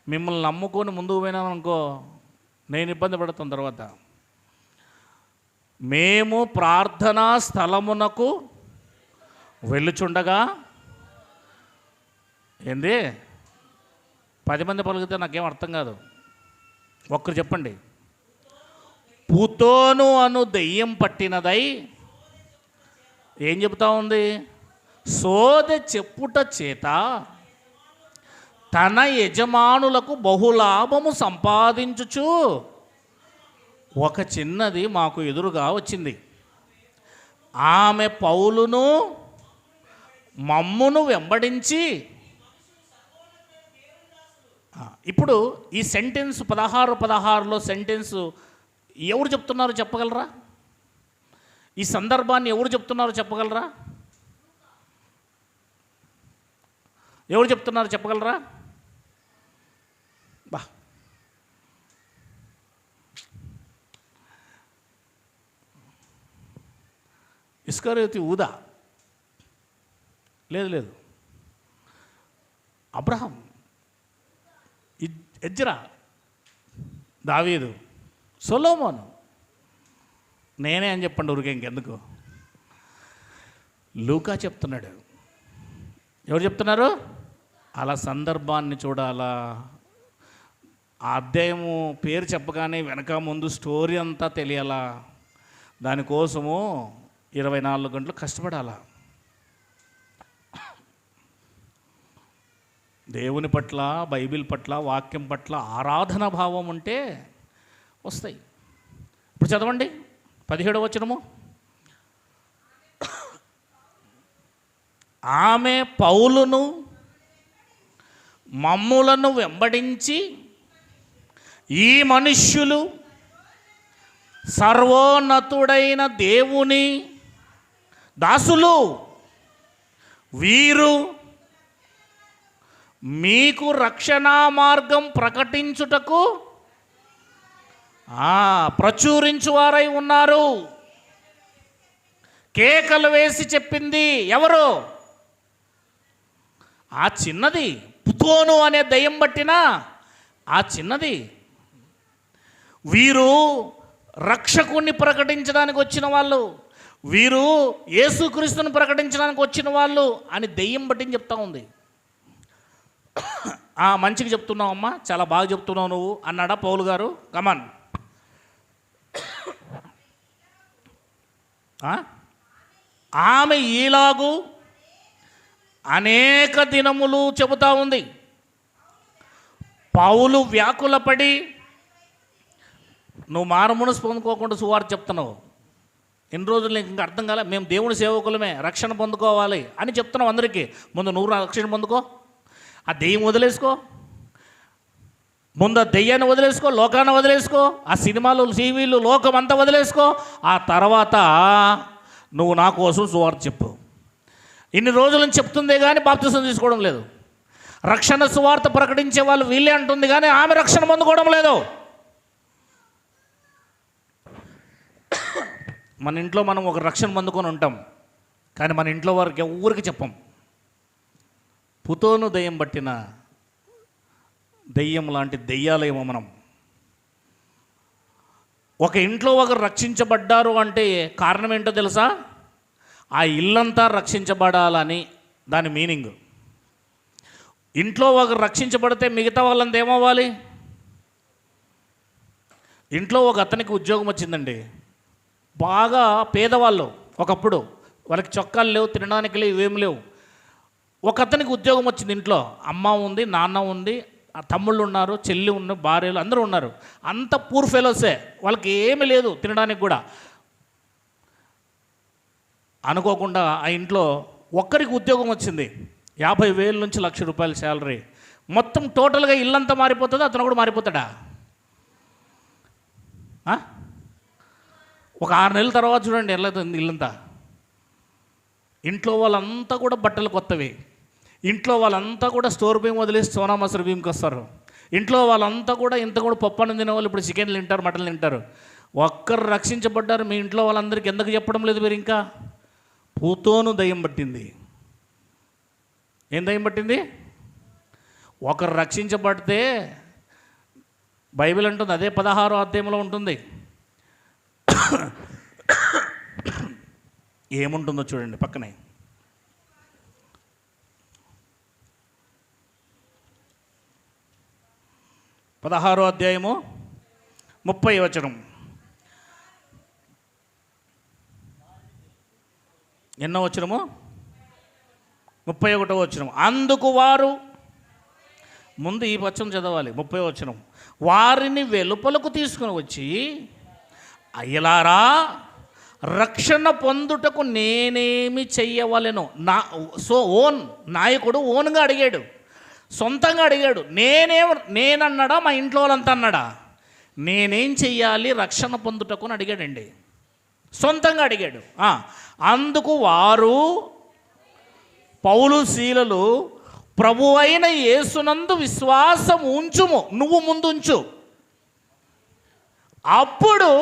మిమ్మల్ని నమ్ముకొని ముందుకు పోయినామనుకో, నేను ఇబ్బంది పడతాను తర్వాత. మేము ప్రార్థనా స్థలమునకు వెళ్ళుచుండగా, ఏంది 10 మంది పలికితే నాకేం అర్థం కాదు. ఒక్కరు చెప్పండి. పుతోను అను దెయ్యం పట్టినదై ఏం చెబుతా ఉంది? సోదె చెప్పుట చేత తన యజమానులకు బహులాభము సంపాదించుచు ఒక చిన్నది మాకు ఎదురుగా వచ్చింది. ఆమె పౌలును మమ్మును వెంబడించి. ఇప్పుడు ఈ సెంటెన్స్ 16:16లో సెంటెన్స్ ఎవరు చెప్తున్నారో చెప్పగలరా? ఈ సందర్భాన్ని ఎవరు చెప్తున్నారో చెప్పగలరా? ఎవరు చెప్తున్నారో చెప్పగలరా? బా, ఇస్కరియోతు యూదా లేదు, అబ్రహాం, ఎజ్రా, దావీదు, సొలొమోను. నేనే అని చెప్పండి ఊరికే, ఇంకెందుకు. లూకా చెప్తున్నాడు. ఎవరు చెప్తున్నారు? అలా సందర్భాన్ని చూడాలా. ఆ అధ్యాయము పేరు చెప్పగానే వెనక ముందు స్టోరీ అంతా తెలియాలా. దానికోసము 24 గంటలు కష్టపడాలా. దేవుని పట్ల, బైబిల్ పట్ల, వాక్యం పట్ల ఆరాధన భావం ఉంటే వస్తాయి. ఇప్పుడు చదవండి 17వ వచనము. ఆమె పౌలును మమ్ములను వెంబడించి, ఈ మనుష్యులు సర్వోన్నతుడైన దేవుని దాసులు, వీరు మీకు రక్షణా మార్గం ప్రకటించుటకు ప్రచురించువారై ఉన్నారు. కేకలు వేసి చెప్పింది ఎవరు? ఆ చిన్నది, పుతోను అనే దయ్యం పట్టిన ఆ చిన్నది. వీరు రక్షకుణ్ణి ప్రకటించడానికి వచ్చిన వాళ్ళు, వీరు యేసుక్రీస్తుని ప్రకటించడానికి వచ్చిన వాళ్ళు అని దెయ్యం పట్టిని చెప్తా ఉంది. మంచిగా చెప్తున్నావు అమ్మా, చాలా బాగా చెప్తున్నావు నువ్వు అన్నాడా పౌలు గారు? కమాన్. ఆమె ఈలాగు అనేక దినములు చెబుతా ఉంది. పౌలు వ్యాకులపడి, నువ్వు మారుమనసు పొందుకోకుండా సువార్త చెప్తున్నావు, ఎన్ని రోజులు ఇంకా అర్థం కాలే, మేము దేవుని సేవకులమే, రక్షణ పొందుకోవాలి అని చెప్తున్నాం అందరికీ. ముందు నువ్వు రక్షణ పొందుకో, ఆ దెయ్యం వదిలేసుకో, ముందు ఆ దెయ్యాన్ని వదిలేసుకో, లోకాన్ని వదిలేసుకో, ఆ సినిమాలు టీవీలు లోకం అంతా వదిలేసుకో, ఆ తర్వాత నువ్వు నా కోసం సువార్త చెప్పు. ఇన్ని రోజులను చెప్తుందే కానీ బాప్తిసం తీసుకోవడం లేదు. రక్షణ సువార్త ప్రకటించే వాళ్ళు వీళ్ళే అంటుంది కానీ ఆమె రక్షణ పొందుకోవడం లేదు. మన ఇంట్లో మనం ఒక రక్షణ పొందుకొని ఉంటాం, కానీ మన ఇంట్లో వారికి ఊరికి చెప్పం. పుతోను దెయ్యం పట్టిన దెయ్యం లాంటి దెయ్యాలేమో మనం. ఒక ఇంట్లో ఒకరు రక్షించబడ్డారు అంటే కారణం ఏంటో తెలుసా? ఆ ఇల్లంతా రక్షించబడాలని దాని మీనింగ్. ఇంట్లో ఒకరు రక్షించబడితే మిగతా వాళ్ళంతా ఏమవ్వాలి? ఇంట్లో ఒక అతనికి ఉద్యోగం వచ్చిందండి, బాగా పేదవాళ్ళు, ఒకప్పుడు వాళ్ళకి చొక్కాలు లేవు, తినడానికి లేవు, ఇవేం లేవు. ఒక అతనికి ఉద్యోగం వచ్చింది. ఇంట్లో అమ్మ ఉంది, నాన్న ఉంది, తమ్ముళ్ళు ఉన్నారు, చెల్లి ఉన్న, భార్యలు అందరూ ఉన్నారు. అంత పూర్ ఫెలోసే, వాళ్ళకి ఏమీ లేదు తినడానికి కూడా. అనుకోకుండా ఆ ఇంట్లో ఒక్కరికి ఉద్యోగం వచ్చింది, 50,000 నుంచి ₹1,00,000 శాలరీ. మొత్తం టోటల్గా ఇల్లంతా మారిపోతుందా? అతను కూడా మారిపోతాడా? ఒక 6 నెలల తర్వాత చూడండి ఎలా ఇల్లంతా. ఇంట్లో వాళ్ళంతా కూడా బట్టలు కొత్తవి, ఇంట్లో వాళ్ళంతా కూడా స్టోర్ బియ్యం వదిలేసి సోనా మసూరి బియ్యంకి వస్తారు. ఇంట్లో వాళ్ళంతా కూడా ఇంత కూడా పప్పు అన్నం తినే వాళ్ళు ఇప్పుడు చికెన్లు తింటారు, మటన్లు తింటారు. ఒక్కరు రక్షించబడ్డారు, మీ ఇంట్లో వాళ్ళందరికీ ఎందుకు చెప్పడం లేదు మీరు? ఇంకా పూతోను దయ్యం పట్టింది. ఏం దయ్యం పట్టింది? ఒకరు రక్షించబడితే బైబిల్ అంటుంది, అదే 16వ అధ్యాయంలో ఉంటుంది. ఏముంటుందో చూడండి పక్కనే. 16వ అధ్యాయము 30వ వచనం. ఎన్నో వచనము? 31వ వచనం. అందుకు వారు, ముందు ఈ వచనం చదవాలి, 30వ వచనం. వారిని వెలుపలకు తీసుకుని వచ్చి, అయ్యలారా, రక్షణ పొందుటకు నేనేమి చెయ్యవలెను? నాయకుడు ఓన్గా అడిగాడు, సొంతంగా అడిగాడు. నేనన్నాడా? మా ఇంట్లో వాళ్ళంతా అన్నాడా? నేనేం చెయ్యాలి రక్షణ పొందుటకు అని అడిగాడండి, సొంతంగా అడిగాడు. అందుకు వారు, పౌలు శీలలు, ప్రభువైన యేసునందు విశ్వాసం ఉంచుము, నువ్వు ముందుంచు, అప్పుడు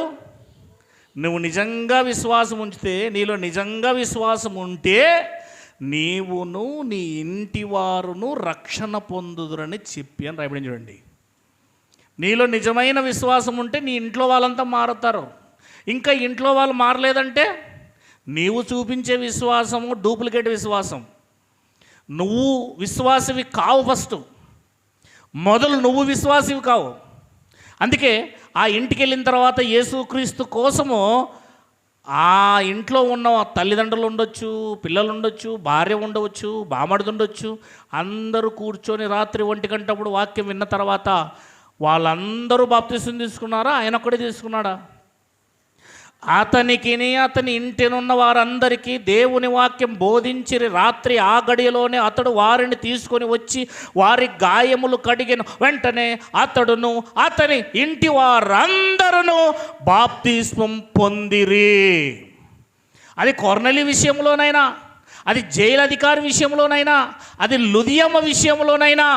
నువ్వు నిజంగా విశ్వాసం ఉంచితే, నీలో నిజంగా విశ్వాసం ఉంటే నీవును నీ ఇంటి వారును రక్షణ పొందుదురని చెప్పి అని రాయబడి చూడండి. నీలో నిజమైన విశ్వాసం ఉంటే నీ ఇంట్లో వాళ్ళంతా మారుతారు. ఇంకా ఇంట్లో వాళ్ళు మారలేదంటే నీవు చూపించే విశ్వాసము డూప్లికేట్ విశ్వాసం. నువ్వు విశ్వాసవి కావు, ఫస్ట్ మొదలు నువ్వు విశ్వాసవి కావు. అందుకే ఆ ఇంటికి వెళ్ళిన తర్వాత యేసుక్రీస్తు కోసము ఆ ఇంట్లో ఉన్న తల్లిదండ్రులు ఉండొచ్చు, పిల్లలు ఉండొచ్చు, భార్య ఉండవచ్చు, బామర్ది ఉండొచ్చు, అందరూ కూర్చొని రాత్రి 1 గంటప్పుడు వాక్యం విన్న తర్వాత వాళ్ళందరూ బాప్తిసం తీసుకున్నారా? ఆయన ఒక్కడే తీసుకున్నాడా? అతనికిని అతని ఇంటినున్న వారందరికీ దేవుని వాక్యం బోధించిరి. రాత్రి ఆ గడియలోనే అతడు వారిని తీసుకొని వచ్చి వారి గాయములు కడిగిన వెంటనే అతడును అతని ఇంటి వారందరూ బాప్తిస్మం పొందిరి. అది కొర్నేలి విషయంలోనైనా, అది జైలు అధికారి విషయంలోనైనా, అది లుదియమ్మ విషయంలోనైనా,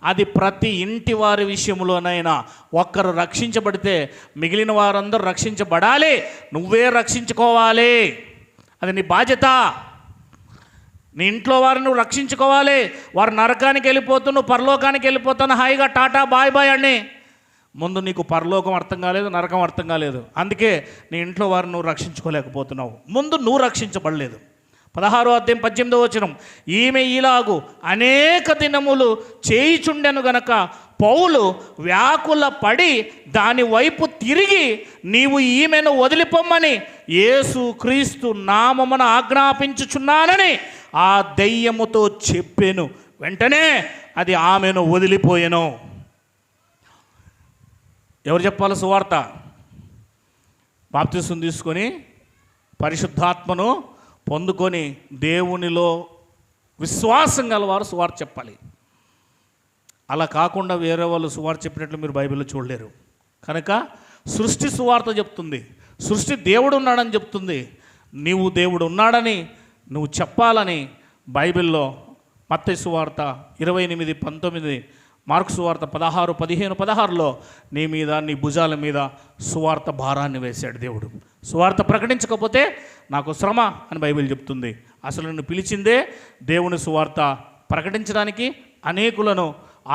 అది ప్రతి ఇంటి వారి విషయంలోనైనా ఒక్కరు రక్షించబడితే మిగిలిన వారందరూ రక్షించబడాలి. నువ్వే రక్షించుకోవాలి, అది నీ బాధ్యత. నీ ఇంట్లో వారిని నువ్వు రక్షించుకోవాలి. వారు నరకానికి వెళ్ళిపోతూ నువ్వు పరలోకానికి వెళ్ళిపోతాను హాయిగా టాటా బాయ్ బాయ్ అని. ముందు నీకు పరలోకం అర్థం కాలేదు, నరకం అర్థం కాలేదు, అందుకే నీ ఇంట్లో వారిని నువ్వు రక్షించుకోలేకపోతున్నావు. ముందు నువ్వు రక్షించబడలేదు. 16వ అధ్యాయం 18వ వచనం. ఈమె ఇలాగు అనేక దినములు చేయిచుండెను గనక పౌలు వ్యాకుల పడి దాని వైపు తిరిగి, నీవు ఈమెను వదిలిపోమ్మని యేసుక్రీస్తు నామమున ఆజ్ఞాపించుచున్నానని ఆ దెయ్యముతో చెప్పెను. వెంటనే అది ఆమెను వదిలిపోయెను. ఎవరు చెప్పాలి సువార్త? బాప్తిసం తీసుకొని పరిశుద్ధాత్మను పొందుకొని దేవునిలో విశ్వాసం గలవారు సువార్త చెప్పాలి. అలా కాకుండా వేరే వాళ్ళు సువార్త చెప్పినట్లు మీరు బైబిల్లో చూడలేరు. కనుక సృష్టి సువార్త చెప్తుంది, సృష్టి దేవుడు ఉన్నాడని చెప్తుంది. నీవు దేవుడు ఉన్నాడని నువ్వు చెప్పాలని బైబిల్లో మత్తయి సువార్త 28:19, మార్కు సువార్త 16:15-16లో నీ మీద, నీ భుజాల మీద సువార్త భారాన్ని వేశాడు దేవుడు. సువార్త ప్రకటించకపోతే నాకు శ్రమ అని బైబిల్ చెప్తుంది. అసలు నిన్ను పిలిచిందే దేవుని సువార్త ప్రకటించడానికి, అనేకులను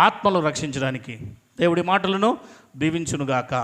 ఆత్మలు రక్షించడానికి. దేవుడి మాటలను దీవించునుగాక.